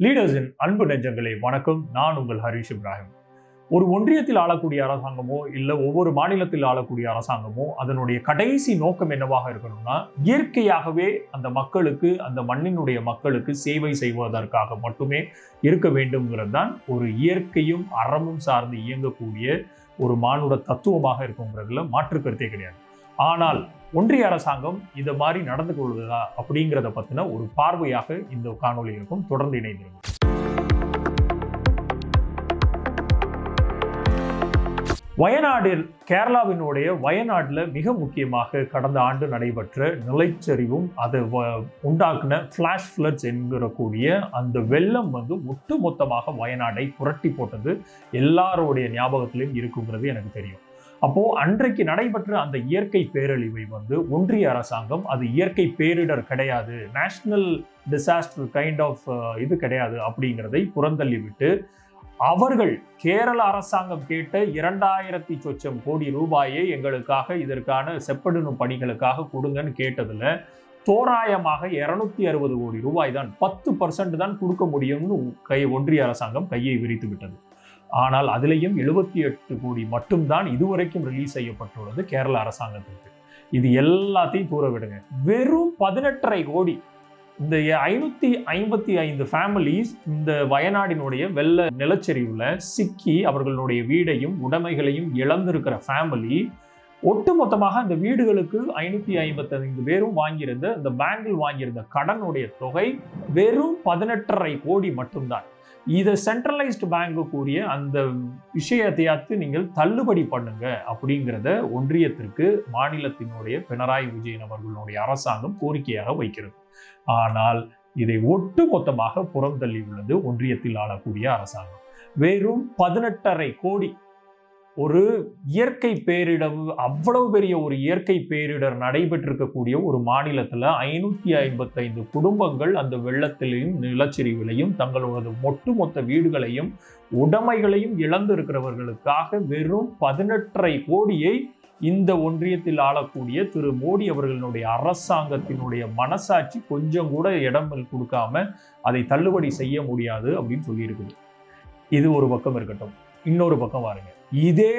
லீடர்ஸின் அன்பு நெஞ்சங்களே வணக்கம். நான் உங்கள் ஹரிஷ் இப்ராஹிம். ஒரு ஒன்றியத்தில் ஆளக்கூடிய அரசாங்கமோ இல்லை ஒவ்வொரு மாநிலத்தில் ஆளக்கூடிய அரசாங்கமோ அதனுடைய கடைசி நோக்கம் என்னவாக இருக்கணும்னா, இயற்கையாகவே அந்த மக்களுக்கு, அந்த மண்ணினுடைய மக்களுக்கு சேவை செய்வதற்காக மட்டுமே இருக்க வேண்டும்ங்கிறது தான் ஒரு இயற்கையும் அறமும் சார்ந்து இயங்கக்கூடிய ஒரு மானுட தத்துவமாக இருக்குங்கிறதுல மாற்று கருத்தே கிடையாது. ஆனால் ஒன்றிய அரசாங்கம் இது மாதிரி நடந்து கொள்வதா அப்படிங்கிறத பத்தின ஒரு பார்வையாக இந்த காணொலி இருக்கும். தொடர்ந்து இணைந்திருக்கும். வயநாடில், கேரளாவினுடைய வயநாட்டில் மிக முக்கியமாக கடந்த ஆண்டு நடைபெற்ற நிலச்சரிவும் அதை உண்டாக்குன ஃபிளாஷ் ஃப்ளட்ஸ் என்கிறக்கூடிய அந்த வெள்ளம் ஒட்டு மொத்தமாக வயநாட்டை புரட்டி போட்டது எல்லாருடைய ஞாபகத்திலும் இருக்குங்கிறது எனக்கு தெரியும். அப்போ அன்றைக்கு நடைபெற்ற அந்த இயற்கை பேரழிவை ஒன்றிய அரசாங்கம் அது இயற்கை பேரிடர் கிடையாது, நேஷனல் டிசாஸ்டர் கைண்ட் ஆஃப் இது கிடையாது அப்படிங்கிறதை புறந்தள்ளி விட்டு அவர்கள் கேரள அரசாங்கம் கேட்ட 2000 சொச்சம் கோடி ரூபாயை எங்களுக்காக இதற்கான செப்பனிடும் பணிகளுக்காக கொடுங்கன்னு கேட்டதுல தோராயமாக 260 கோடி ரூபாய் தான், 10% தான் கொடுக்க முடியும்னு ஒன்றிய அரசாங்கம் கையை விரித்து விட்டது. ஆனால் அதிலையும் 78 கோடி மட்டும்தான் இதுவரைக்கும் ரிலீஸ் செய்யப்பட்டுள்ளது கேரள அரசாங்கத்திற்கு. இது எல்லாத்தையும் தூர விடுங்க, வெறும் 18.5 கோடி இந்த 555 ஃபேமிலிஸ் இந்த வயநாடினுடைய வெள்ள நிலச்சரிவுல சிக்கி அவர்களுடைய வீடையும் உடைமைகளையும் இழந்திருக்கிற ஃபேமிலி ஒட்டுமொத்தமாக அந்த வீடுகளுக்கு 555 பேரும் வாங்கியிருந்த இந்த பேங்கில் வாங்கியிருந்த கடனுடைய தொகை வெறும் 18.5 கோடி மட்டும்தான். இதை சென்ட்ரலைஸ்டு பேங்கு கூறிய அந்த விஷயத்தையாத்து நீங்கள் தள்ளுபடி பண்ணுங்க அப்படிங்கிறத ஒன்றியத்திற்கு மாநிலத்தினுடைய பினராயி விஜயன் அவர்களுடைய அரசாங்கம் கோரிக்கையாக வைக்கிறது. ஆனால் இதை ஒட்டு மொத்தமாக புறந்தள்ளி உள்ளது ஒன்றியத்தில் ஆளக்கூடிய அரசாங்கம். வெறும் 18.5 கோடி ஒரு இயற்கை பேரிடர், அவ்வளவு பெரிய ஒரு இயற்கை பேரிடர் நடைபெற்றிருக்கக்கூடிய ஒரு மாநிலத்துல 555 குடும்பங்கள் அந்த வெள்ளத்திலையும் நிலச்சரிவிலையும் தங்களோட ஒட்டுமொத்த வீடுகளையும் உடைமைகளையும் இழந்து இருக்கிறவர்களுக்காக வெறும் 18.5 கோடியை இந்த ஒன்றியத்தில் ஆளக்கூடிய திரு மோடி அவர்களுடைய அரசாங்கத்தினுடைய மனசாட்சி கொஞ்சம் கூட இடம் கொடுக்காம அதை தள்ளுபடி செய்ய முடியாது அப்படின்னு சொல்லி இருக்குது. இது ஒரு பக்கம் இருக்கட்டும். இன்னொரு பக்கம் பாருங்க, இதே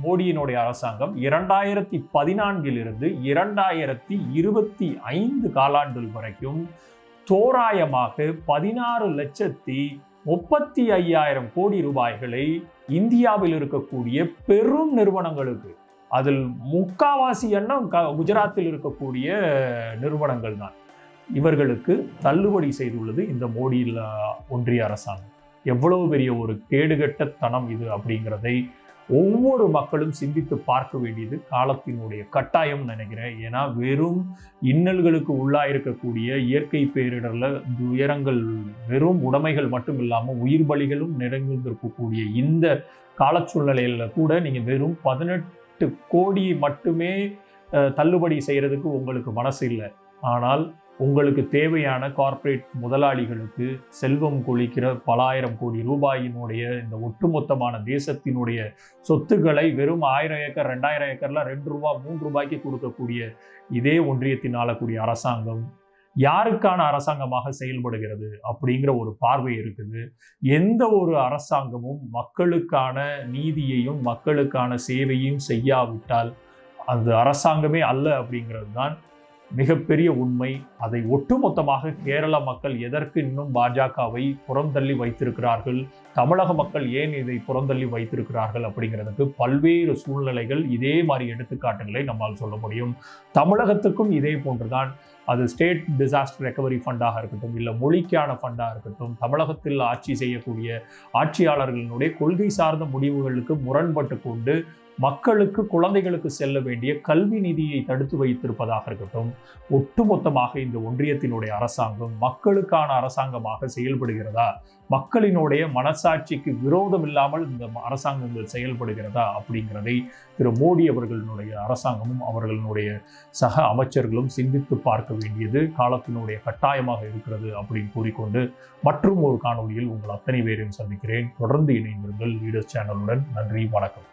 மோடியினுடைய அரசாங்கம் 2014 2025 காலாண்டுகள் வரைக்கும் தோராயமாக 16,35,000 கோடி ரூபாய்களை இந்தியாவில் இருக்கக்கூடிய பெரும் நிறுவனங்களுக்கு, அதில் முக்காவாசி எண்ணம் குஜராத்தில் இருக்கக்கூடிய நிறுவனங்கள் தான், இவர்களுக்கு தள்ளுபடி செய்துள்ளது இந்த மோடி ஒன்றிய அரசாங்கம். எவ்வளவு பெரிய ஒரு கேடுகட்ட தனம் இது அப்படிங்கிறதை ஒவ்வொரு மக்களும் சிந்தித்து பார்க்க வேண்டியது காலத்தினுடைய கட்டாயம் நினைக்கிறேன். ஏன்னா வெறும் இன்னல்களுக்கு உள்ளாயிருக்கக்கூடிய இயற்கை பேரிடர்ல துயரங்கள், வெறும் உடைமைகள் மட்டும் இல்லாமல் உயிர் பலிகளும் நிறைந்திருக்கக்கூடிய இந்த கால சூழ்நிலையில கூட நீங்க வெறும் 18 கோடி மட்டுமே தள்ளுபடி செய்யறதுக்கு உங்களுக்கு மனசு இல்லை. ஆனால் உங்களுக்கு தேவையான கார்ப்பரேட் முதலாளிகளுக்கு செல்வம் கொளிக்கிற பல ஆயிரம் கோடி ரூபாயினுடைய இந்த ஒட்டுமொத்தமான தேசத்தினுடைய சொத்துக்களை வெறும் 1000 ஏக்கர் 2000 ஏக்கர்ல 2 ரூபா 3 ரூபாய்க்கு கொடுக்கக்கூடிய இதே ஒன்றியத்தின் ஆளக்கூடிய அரசாங்கம் யாருக்கான அரசாங்கமாக செயல்படுகிறது அப்படிங்கிற ஒரு பார்வை இருக்குது. எந்த ஒரு அரசாங்கமும் மக்களுக்கான நீதியையும் மக்களுக்கான சேவையும் செய்யாவிட்டால் அது அரசாங்கமே அல்ல அப்படிங்கிறது தான் மிகப்பெரிய உண்மை. அதை ஒட்டுமொத்தமாக கேரள மக்கள் எதற்கு இன்னும் பாஜகவை புறந்தள்ளி வைத்திருக்கிறார்கள், தமிழக மக்கள் ஏன் இதை புறந்தள்ளி வைத்திருக்கிறார்கள் அப்படிங்கிறதுக்கு பல்வேறு சூழ்நிலைகள், இதே மாதிரி எடுத்துக்காட்டுகளை நம்மால் சொல்ல முடியும். தமிழகத்துக்கும் இதே போன்றுதான். அது ஸ்டேட் டிசாஸ்டர் ரெக்கவரி ஃபண்டாக இருக்கட்டும், இல்லை மொழிக்கான ஃபண்டாக இருக்கட்டும், தமிழகத்தில் ஆட்சி செய்யக்கூடிய ஆட்சியாளர்களினுடைய கொள்கை சார்ந்த முடிவுகளுக்கு முரண்பட்டு கொண்டு மக்களுக்கு, குழந்தைகளுக்கு செல்ல வேண்டிய கல்வி நிதியை தடுத்து வைத்திருப்பதாக இருக்கட்டும், ஒட்டுமொத்தமாக இந்த ஒன்றியத்தினுடைய அரசாங்கம் மக்களுக்கான அரசாங்கமாக செயல்படுகிறதா, மக்களினுடைய மனசாட்சிக்கு விரோதம் இல்லாமல் இந்த அரசாங்கங்கள் செயல்படுகிறதா அப்படிங்கிறதை திரு மோடி அவர்களுடைய அரசாங்கமும் அவர்களுடைய சக அமைச்சர்களும் சிந்தித்து பார்க்க வேண்டியது காலத்தினுடைய கட்டாயமாக இருக்கிறது அப்படின்னு கூறிக்கொண்டு மற்றும் ஒரு காணொலியில் உங்கள் அத்தனை பேரையும் சந்திக்கிறேன். தொடர்ந்து இணைந்திருங்கள் லீடர்ஸ் சேனலுடன். நன்றி, வணக்கம்.